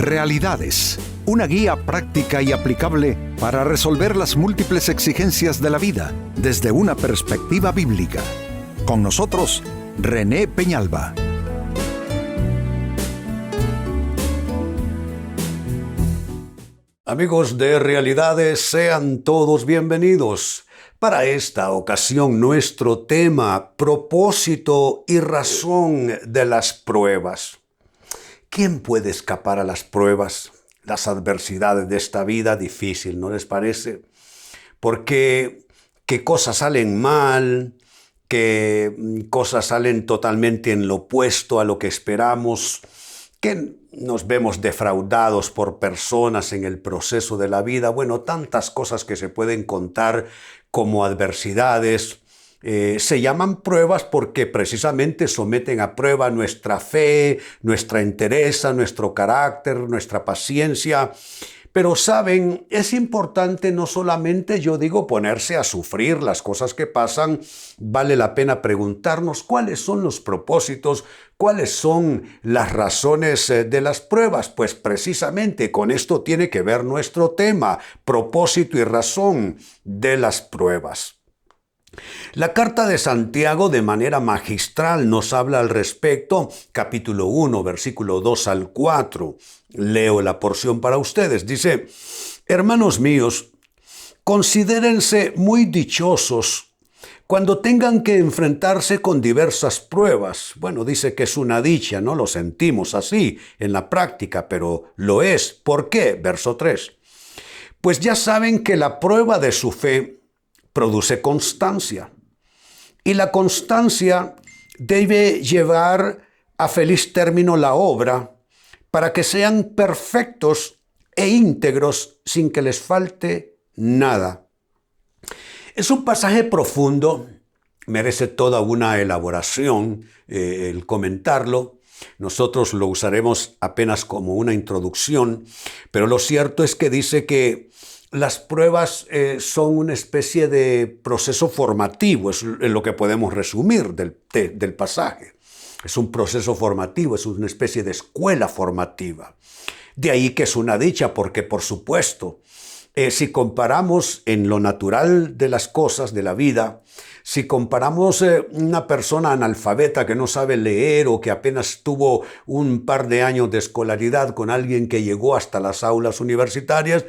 Realidades, una guía práctica y aplicable para resolver las múltiples exigencias de la vida desde una perspectiva bíblica. Con nosotros, René Peñalba. Amigos de Realidades, sean todos bienvenidos. Para esta ocasión, nuestro tema, propósito y razón de las pruebas. ¿Quién puede escapar a las pruebas, las adversidades de esta vida? Difícil, ¿no les parece? Porque qué cosas salen mal, qué cosas salen totalmente en lo opuesto a lo que esperamos, que nos vemos defraudados por personas en el proceso de la vida. Bueno, tantas cosas que se pueden contar como adversidades. Se llaman pruebas porque precisamente someten a prueba nuestra fe, nuestra entereza, nuestro carácter, nuestra paciencia. Pero saben, es importante no solamente, ponerse a sufrir las cosas que pasan. Vale la pena preguntarnos cuáles son los propósitos, cuáles son las razones de las pruebas. Pues precisamente con esto tiene que ver nuestro tema, propósito y razón de las pruebas. La carta de Santiago de manera magistral nos habla al respecto, capítulo 1, versículo 2 al 4. Leo la porción para ustedes. Dice: hermanos míos, considérense muy dichosos cuando tengan que enfrentarse con diversas pruebas. Bueno, dice que es una dicha, no lo sentimos así en la práctica, pero lo es. ¿Por qué? Verso 3. Pues ya saben que la prueba de su fe produce constancia. Y la constancia debe llevar a feliz término la obra para que sean perfectos e íntegros sin que les falte nada. Es un pasaje profundo, merece toda una elaboración el comentarlo. Nosotros lo usaremos apenas como una introducción, pero lo cierto es que dice que las pruebas son una especie de proceso formativo, es lo que podemos resumir del pasaje. Es un proceso formativo, es una especie de escuela formativa. De ahí que es una dicha, porque por supuesto, si comparamos en lo natural de las cosas, de la vida, si comparamos una persona analfabeta que no sabe leer o que apenas tuvo un par de años de escolaridad con alguien que llegó hasta las aulas universitarias,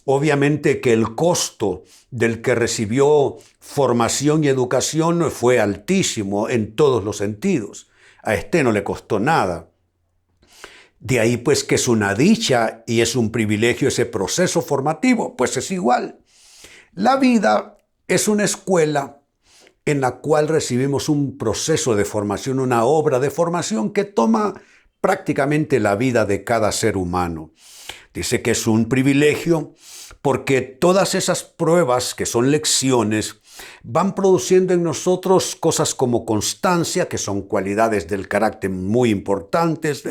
obviamente que el costo del que recibió formación y educación fue altísimo en todos los sentidos. A este no le costó nada. De ahí pues que es una dicha y es un privilegio ese proceso formativo, pues es igual. La vida es una escuela en la cual recibimos un proceso de formación, una obra de formación que toma prácticamente la vida de cada ser humano. Dice que es un privilegio porque todas esas pruebas, que son lecciones, van produciendo en nosotros cosas como constancia, que son cualidades del carácter muy importantes,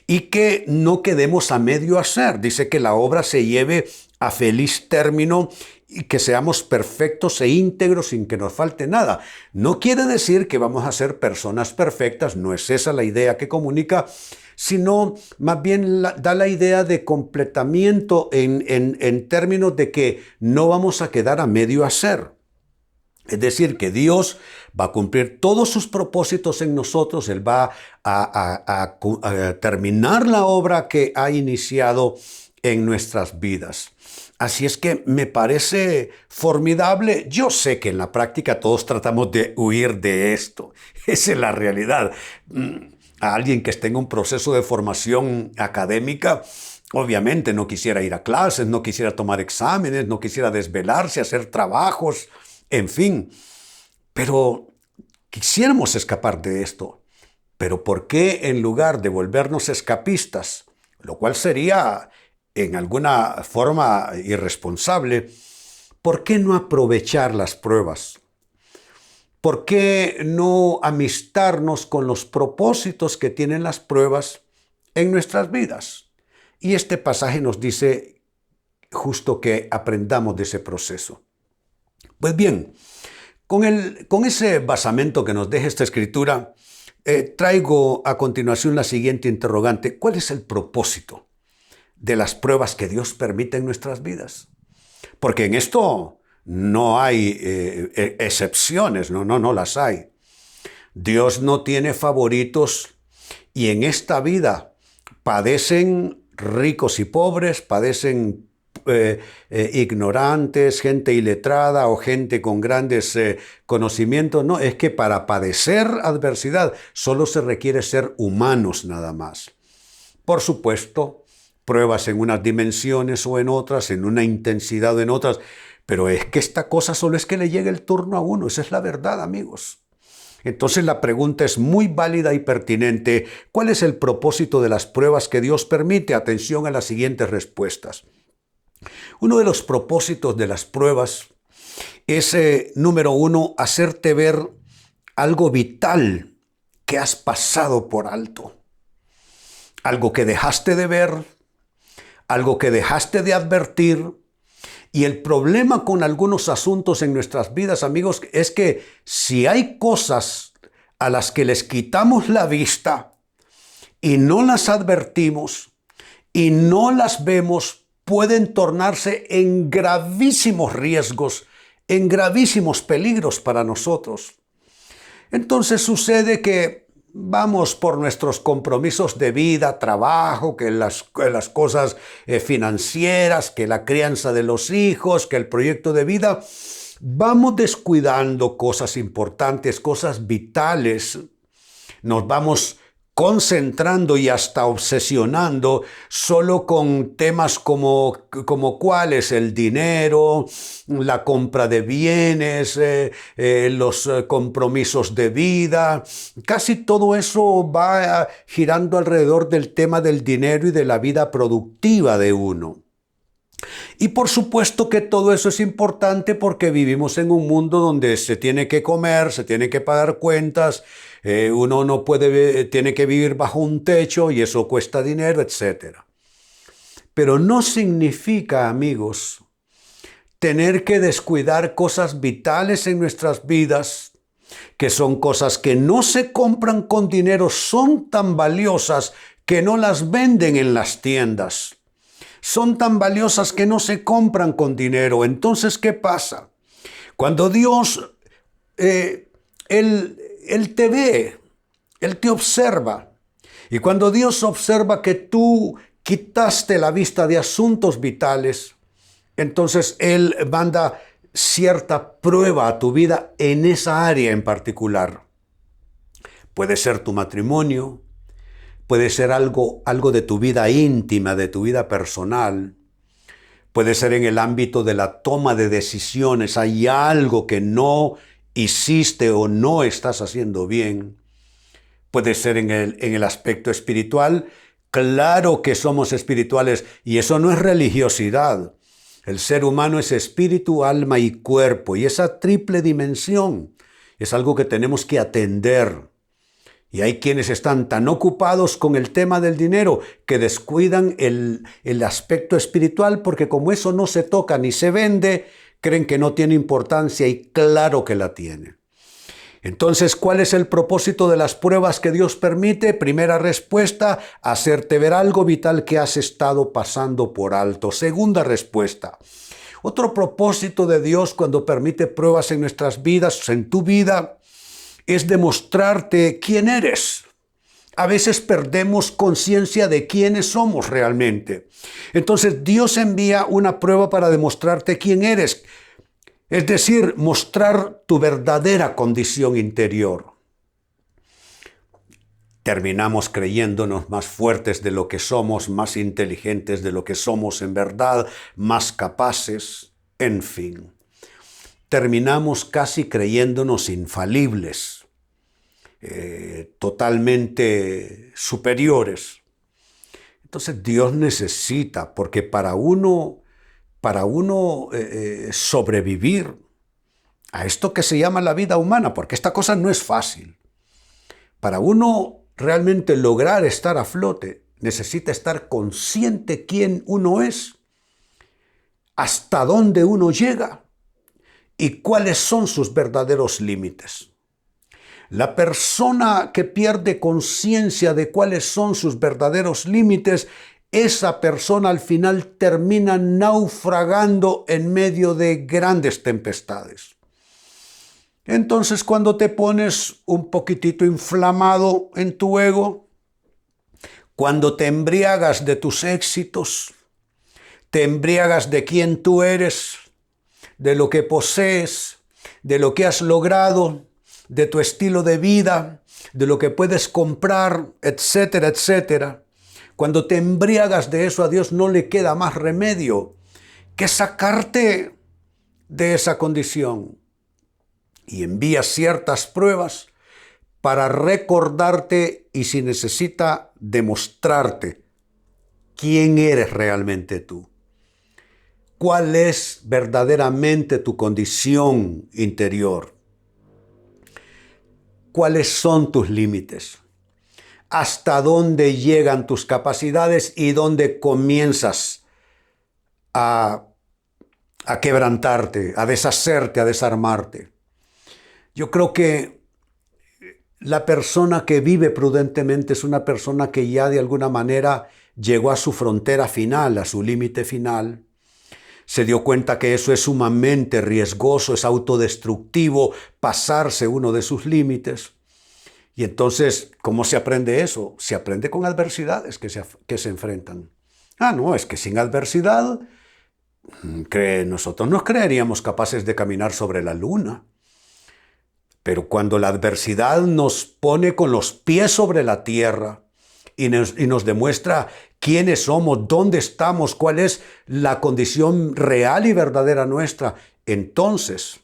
y que no quedemos a medio hacer. Dice que la obra se lleve a feliz término y que seamos perfectos e íntegros sin que nos falte nada. No quiere decir que vamos a ser personas perfectas, no es esa la idea que comunica, sino más bien da la idea de completamiento en términos de que no vamos a quedar a medio hacer. Es decir, que Dios va a cumplir todos sus propósitos en nosotros, Él va a terminar la obra que ha iniciado en nuestras vidas. Así es que me parece formidable. Yo sé que en la práctica todos tratamos de huir de esto. Esa es la realidad. A alguien que esté en un proceso de formación académica, obviamente no quisiera ir a clases, no quisiera tomar exámenes, no quisiera desvelarse, hacer trabajos, en fin. Pero quisiéramos escapar de esto. Pero ¿por qué en lugar de volvernos escapistas, lo cual sería en alguna forma irresponsable, por qué no aprovechar las pruebas? ¿Por qué no amistarnos con los propósitos que tienen las pruebas en nuestras vidas? Y este pasaje nos dice justo que aprendamos de ese proceso. Pues bien, con ese basamento que nos deja esta escritura, traigo a continuación la siguiente interrogante. ¿Cuál es el propósito? de las pruebas que Dios permite en nuestras vidas. Porque en esto no hay excepciones, no las hay. Dios no tiene favoritos y en esta vida padecen ricos y pobres, padecen ignorantes, gente iletrada o gente con grandes conocimientos. No, es que para padecer adversidad solo se requiere ser humanos nada más. Por supuesto, pruebas en unas dimensiones o en otras, en una intensidad o en otras, pero es que esta cosa solo es que le llegue el turno a uno, esa es la verdad, amigos. Entonces la pregunta es muy válida y pertinente. ¿Cuál es el propósito de las pruebas que Dios permite? Atención a las siguientes respuestas. Uno de los propósitos de las pruebas es, número uno, hacerte ver algo vital que has pasado por alto. Algo que dejaste de ver, algo que dejaste de advertir. Y el problema con algunos asuntos en nuestras vidas, amigos, es que si hay cosas a las que les quitamos la vista y no las advertimos y no las vemos, pueden tornarse en gravísimos riesgos, en gravísimos peligros para nosotros. Entonces sucede que vamos por nuestros compromisos de vida, trabajo, que las cosas financieras, que la crianza de los hijos, que el proyecto de vida. Vamos descuidando cosas importantes, cosas vitales. Nos vamos concentrando y hasta obsesionando solo con temas como cuáles: el dinero, la compra de bienes, los compromisos de vida. Casi todo eso va girando alrededor del tema del dinero y de la vida productiva de uno. Y por supuesto que todo eso es importante porque vivimos en un mundo donde se tiene que comer, se tiene que pagar cuentas, uno no puede, tiene que vivir bajo un techo y eso cuesta dinero, etc. Pero no significa, amigos, tener que descuidar cosas vitales en nuestras vidas, que son cosas que no se compran con dinero, son tan valiosas que no las venden en las tiendas. Son tan valiosas que no se compran con dinero. Entonces, ¿qué pasa? Cuando Dios, Él te ve, Él te observa. Y cuando Dios observa que tú quitaste la vista de asuntos vitales, entonces Él manda cierta prueba a tu vida en esa área en particular. Puede ser tu matrimonio, puede ser algo de tu vida íntima, de tu vida personal. Puede ser en el ámbito de la toma de decisiones. Hay algo que no hiciste o no estás haciendo bien. Puede ser en el aspecto espiritual. Claro que somos espirituales y eso no es religiosidad. El ser humano es espíritu, alma y cuerpo, y esa triple dimensión es algo que tenemos que atender. Y hay quienes están tan ocupados con el tema del dinero que descuidan el aspecto espiritual, porque como eso no se toca ni se vende, creen que no tiene importancia, y claro que la tiene. Entonces, ¿cuál es el propósito de las pruebas que Dios permite? Primera respuesta: hacerte ver algo vital que has estado pasando por alto. Segunda respuesta: otro propósito de Dios cuando permite pruebas en nuestras vidas, en tu vida, es demostrarte quién eres. A veces perdemos conciencia de quiénes somos realmente. Entonces Dios envía una prueba para demostrarte quién eres. Es decir, mostrar tu verdadera condición interior. Terminamos creyéndonos más fuertes de lo que somos, más inteligentes de lo que somos en verdad, más capaces, en fin. Terminamos casi creyéndonos infalibles, totalmente superiores. Entonces Dios necesita, porque para uno sobrevivir a esto que se llama la vida humana, porque esta cosa no es fácil, para uno realmente lograr estar a flote, necesita estar consciente quién uno es, hasta dónde uno llega y cuáles son sus verdaderos límites. La persona que pierde conciencia de cuáles son sus verdaderos límites esa persona al final termina naufragando en medio de grandes tempestades. Entonces, cuando te pones un poquitito inflamado en tu ego, cuando te embriagas de tus éxitos, te embriagas de quién tú eres, de lo que posees, de lo que has logrado, de tu estilo de vida, de lo que puedes comprar, etcétera, etcétera. Cuando te embriagas de eso, a Dios no le queda más remedio que sacarte de esa condición. Y envía ciertas pruebas para recordarte y, si necesita, demostrarte quién eres realmente tú. ¿Cuál es verdaderamente tu condición interior? ¿Cuáles son tus límites? ¿Hasta dónde llegan tus capacidades y dónde comienzas a quebrantarte, a deshacerte, a desarmarte? Yo creo que la persona que vive prudentemente es una persona que ya de alguna manera llegó a su frontera final, a su límite final. Se dio cuenta que eso es sumamente riesgoso, es autodestructivo, pasarse uno de sus límites. Y entonces, ¿cómo se aprende eso? Se aprende con adversidades que se enfrentan. No, es que sin adversidad, nosotros nos creeríamos capaces de caminar sobre la luna. Pero cuando la adversidad nos pone con los pies sobre la tierra y nos demuestra quiénes somos, dónde estamos, cuál es la condición real y verdadera nuestra, entonces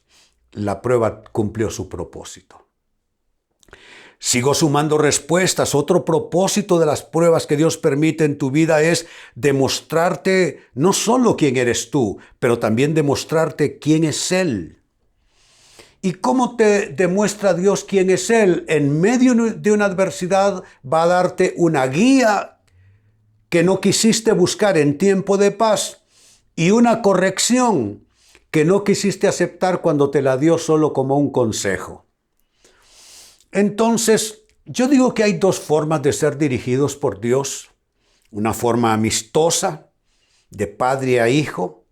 la prueba cumplió su propósito. Sigo sumando respuestas. Otro propósito de las pruebas que Dios permite en tu vida es demostrarte no solo quién eres tú, pero también demostrarte quién es Él. ¿Y cómo te demuestra Dios quién es Él? En medio de una adversidad va a darte una guía que no quisiste buscar en tiempo de paz y una corrección que no quisiste aceptar cuando te la dio solo como un consejo. Entonces, yo digo que hay dos formas de ser dirigidos por Dios. Una forma amistosa, de padre a hijo,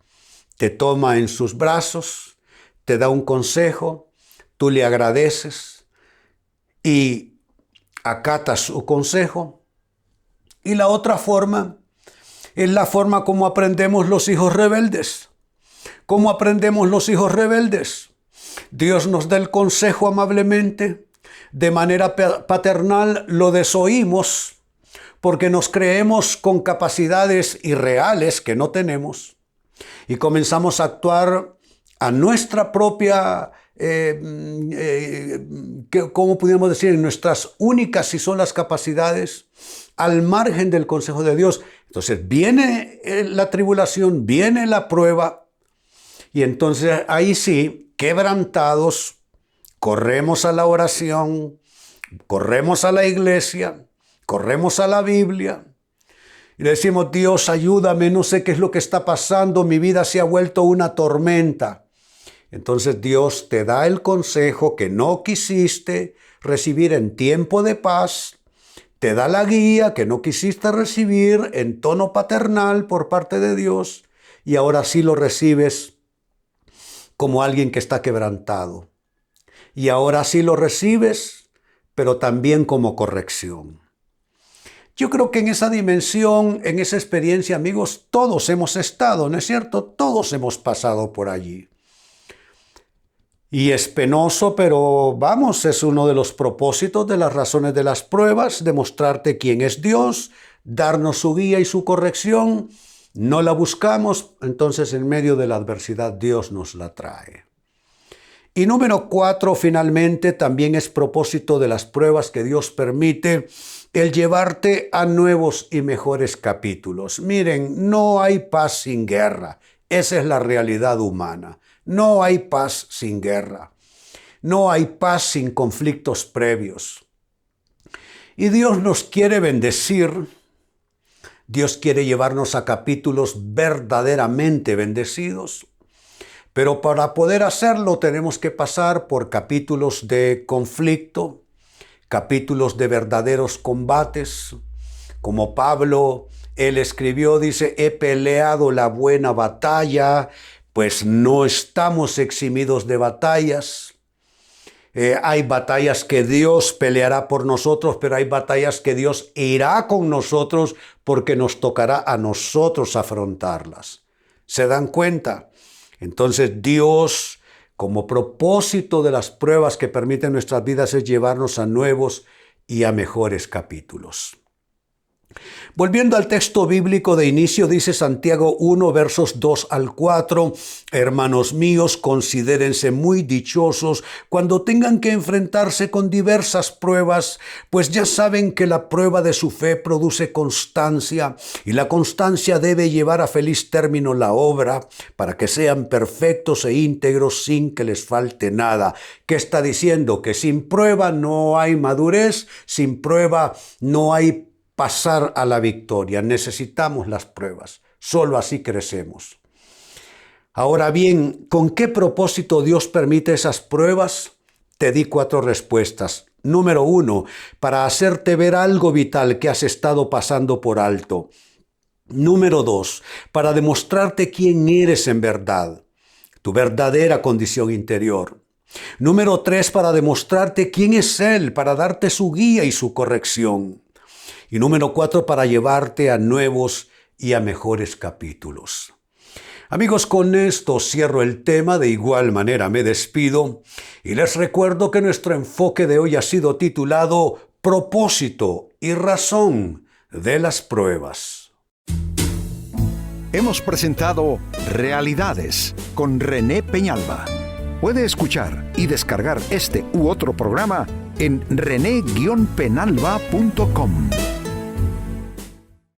te toma en sus brazos, te da un consejo, tú le agradeces y acatas su consejo. Y la otra forma es la forma como aprendemos los hijos rebeldes. ¿Cómo aprendemos los hijos rebeldes? Dios nos da el consejo amablemente, de manera paternal lo desoímos porque nos creemos con capacidades irreales que no tenemos y comenzamos a actuar a nuestra propia, ¿cómo podríamos decir? En nuestras únicas y solas capacidades, al margen del consejo de Dios. Entonces viene la tribulación, viene la prueba, y entonces ahí sí, quebrantados, corremos a la oración, corremos a la iglesia, corremos a la Biblia, y le decimos: Dios, ayúdame, no sé qué es lo que está pasando, mi vida se ha vuelto una tormenta. Entonces Dios te da el consejo que no quisiste recibir en tiempo de paz, te da la guía que no quisiste recibir en tono paternal por parte de Dios, y ahora sí lo recibes como alguien que está quebrantado. Y ahora sí lo recibes, pero también como corrección. Yo creo que en esa dimensión, en esa experiencia, amigos, todos hemos estado, ¿no es cierto? Todos hemos pasado por allí. Y es penoso, pero vamos, es uno de los propósitos de las razones de las pruebas, demostrarte quién es Dios, darnos su guía y su corrección. No la buscamos, entonces en medio de la adversidad Dios nos la trae. Y número 4, finalmente, también es propósito de las pruebas que Dios permite, el llevarte a nuevos y mejores capítulos. Miren, no hay paz sin guerra. Esa es la realidad humana. No hay paz sin guerra. No hay paz sin conflictos previos. Y Dios nos quiere bendecir. Dios quiere llevarnos a capítulos verdaderamente bendecidos. Pero para poder hacerlo tenemos que pasar por capítulos de conflicto, capítulos de verdaderos combates, como Pablo Él escribió, dice, he peleado la buena batalla, pues no estamos eximidos de batallas. Hay batallas que Dios peleará por nosotros, pero hay batallas que Dios irá con nosotros porque nos tocará a nosotros afrontarlas. ¿Se dan cuenta? Entonces Dios, como propósito de las pruebas que permiten nuestras vidas, es llevarnos a nuevos y a mejores capítulos. Volviendo al texto bíblico de inicio, dice Santiago 1, versos 2 al 4, hermanos míos, considérense muy dichosos cuando tengan que enfrentarse con diversas pruebas, pues ya saben que la prueba de su fe produce constancia, y la constancia debe llevar a feliz término la obra, para que sean perfectos e íntegros sin que les falte nada. ¿Qué está diciendo? Que sin prueba no hay madurez, sin prueba no hay pasar a la victoria. Necesitamos las pruebas. Solo así crecemos. Ahora bien, ¿con qué propósito Dios permite esas pruebas? Te di 4 respuestas. Número 1, para hacerte ver algo vital que has estado pasando por alto. Número 2, para demostrarte quién eres en verdad, tu verdadera condición interior. Número 3, para demostrarte quién es Él, para darte su guía y su corrección. Y número 4, para llevarte a nuevos y a mejores capítulos. Amigos, con esto cierro el tema, de igual manera me despido y les recuerdo que nuestro enfoque de hoy ha sido titulado Propósito y razón de las pruebas. Hemos presentado Realidades con René Peñalba. Puede escuchar y descargar este u otro programa en rene-penalba.com.